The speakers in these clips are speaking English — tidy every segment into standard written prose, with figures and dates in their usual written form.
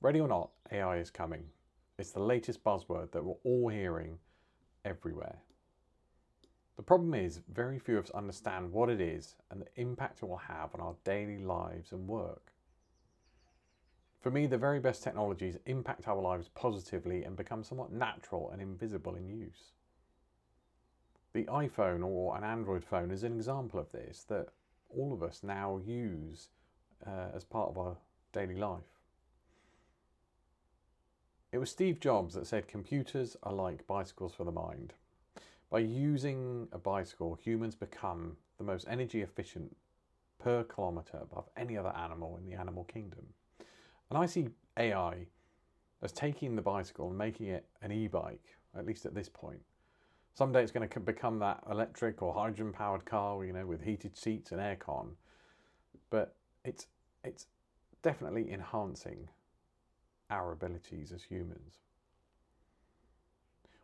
Ready or not, AI is coming. It's the latest buzzword that we're all hearing everywhere. The problem is, very few of us understand what it is and the impact it will have on our daily lives and work. For me, the very best technologies impact our lives positively and become somewhat natural and invisible in use. The iPhone or an Android phone is an example of this that all of us now use as part of our daily life. It was Steve Jobs that said computers are like bicycles for the mind. By using a bicycle, humans become the most energy efficient per kilometre above any other animal in the animal kingdom. And I see AI as taking the bicycle and making it an e-bike, at least at this point. Someday it's going to become that electric or hydrogen powered car, with heated seats and aircon. But it's definitely enhancing our abilities as humans.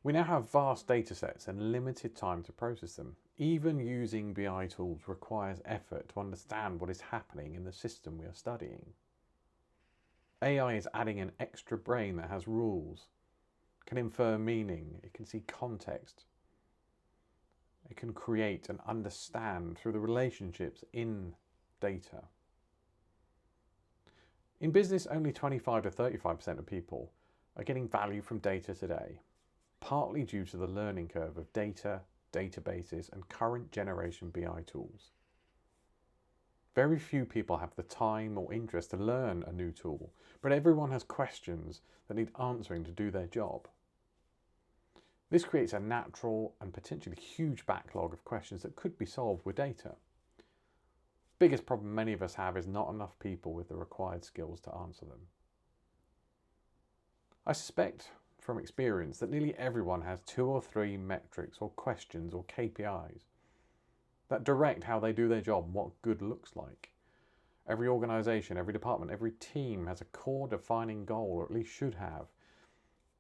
We now have vast data sets and limited time to process them. Even using BI tools requires effort to understand what is happening in the system we are studying. AI is adding an extra brain that has rules, can infer meaning, it can see context, it can create and understand through the relationships in data. In business, only 25 to 35% of people are getting value from data today, partly due to the learning curve of data, databases, and current generation BI tools. Very few people have the time or interest to learn a new tool, but everyone has questions that need answering to do their job. This creates a natural and potentially huge backlog of questions that could be solved with data. Biggest problem many of us have is not enough people with the required skills to answer them. I suspect from experience that nearly everyone has 2 or 3 metrics or questions or KPIs that direct how they do their job and what good looks like. Every organisation, every department, every team has a core defining goal, or at least should have,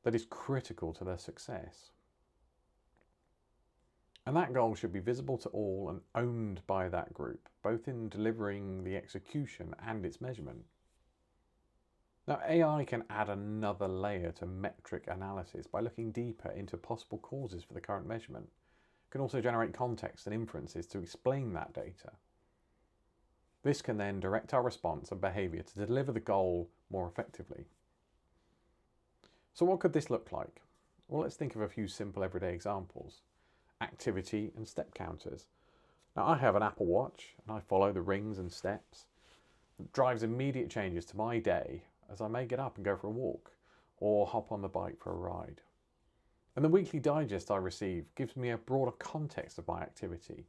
that is critical to their success. And that goal should be visible to all and owned by that group, both in delivering the execution and its measurement. Now, AI can add another layer to metric analysis by looking deeper into possible causes for the current measurement. It can also generate context and inferences to explain that data. This can then direct our response and behaviour to deliver the goal more effectively. So what could this look like? Well, let's think of a few simple everyday examples. Activity and step counters. Now, I have an Apple Watch and I follow the rings and steps. It drives immediate changes to my day as I may get up and go for a walk or hop on the bike for a ride. And the weekly digest I receive gives me a broader context of my activity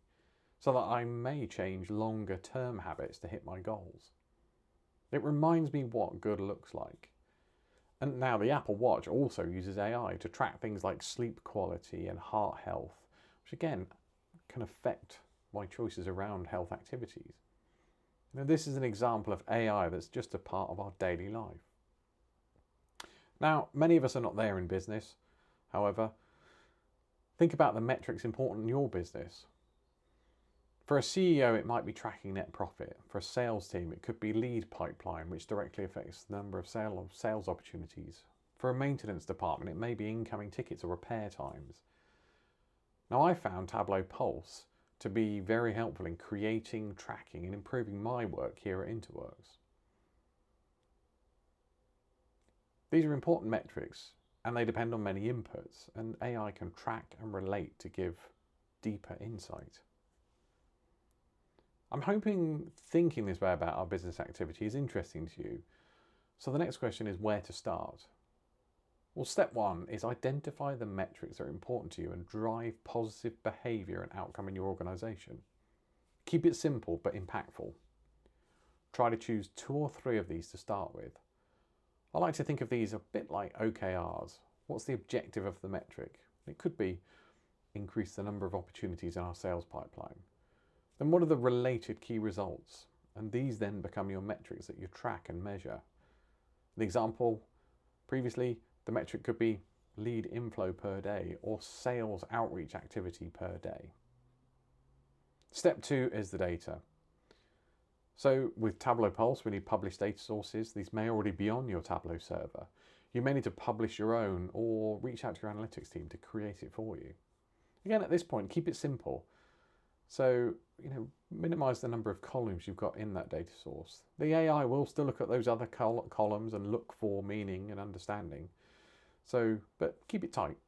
so that I may change longer term habits to hit my goals. It reminds me what good looks like. And now the Apple Watch also uses AI to track things like sleep quality and heart health, which again can affect my choices around health activities. Now, this is an example of AI that's just a part of our daily life. Now, many of us are not there in business. However, think about the metrics important in your business. For a CEO, it might be tracking net profit. For a sales team, it could be lead pipeline, which directly affects the number of sales opportunities. For a maintenance department, it may be incoming tickets or repair times. Now, I found Tableau Pulse to be very helpful in creating, tracking, and improving my work here at InterWorks. These are important metrics, and they depend on many inputs, and AI can track and relate to give deeper insight. I'm hoping thinking this way about our business activity is interesting to you. So the next question is where to start? Well, step 1 is identify the metrics that are important to you and drive positive behaviour and outcome in your organisation. Keep it simple but impactful. Try to choose 2 or 3 of these to start with. I like to think of these a bit like OKRs. What's the objective of the metric? It could be increase the number of opportunities in our sales pipeline. Then what are the related key results? And these then become your metrics that you track and measure. The example previously, the metric could be lead inflow per day or sales outreach activity per day. Step 2 is the data. So with Tableau Pulse, when you publish data sources, these may already be on your Tableau server. You may need to publish your own or reach out to your analytics team to create it for you. Again, at this point, keep it simple. So, minimize the number of columns you've got in that data source. The AI will still look at those other columns and look for meaning and understanding. So, but keep it tight.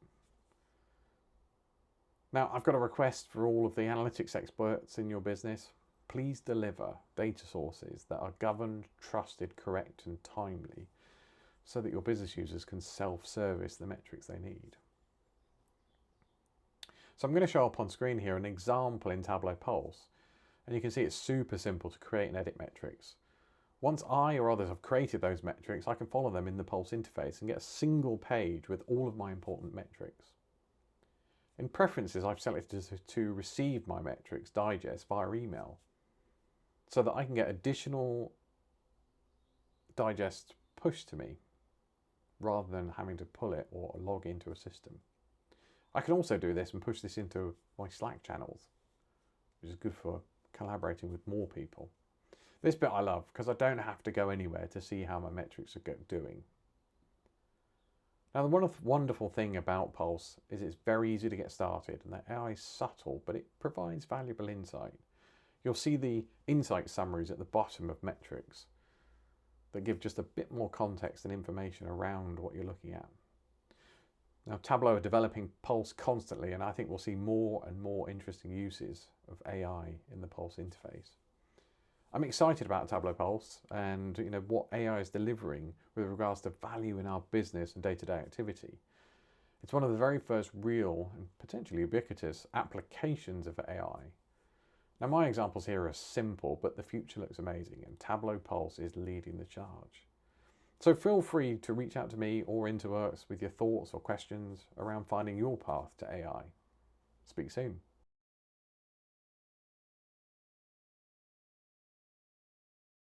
Now, I've got a request for all of the analytics experts in your business. Please deliver data sources that are governed, trusted, correct, and timely so that your business users can self-service the metrics they need. So I'm going to show up on screen here an example in Tableau Pulse, and you can see it's super simple to create and edit metrics. Once I or others have created those metrics, I can follow them in the Pulse interface and get a single page with all of my important metrics. In Preferences, I've selected to receive my metrics digest via email so that I can get additional digest pushed to me rather than having to pull it or log into a system. I can also do this and push this into my Slack channels, which is good for collaborating with more people. This bit I love because I don't have to go anywhere to see how my metrics are doing. Now, the wonderful thing about Pulse is it's very easy to get started, and the AI is subtle, but it provides valuable insight. You'll see the insight summaries at the bottom of metrics that give just a bit more context and information around what you're looking at. Now, Tableau are developing Pulse constantly, and I think we'll see more and more interesting uses of AI in the Pulse interface. I'm excited about Tableau Pulse and what AI is delivering with regards to value in our business and day-to-day activity. It's one of the very first real and potentially ubiquitous applications of AI. Now, my examples here are simple, but the future looks amazing, and Tableau Pulse is leading the charge. So feel free to reach out to me or InterWorks with your thoughts or questions around finding your path to AI. Speak soon.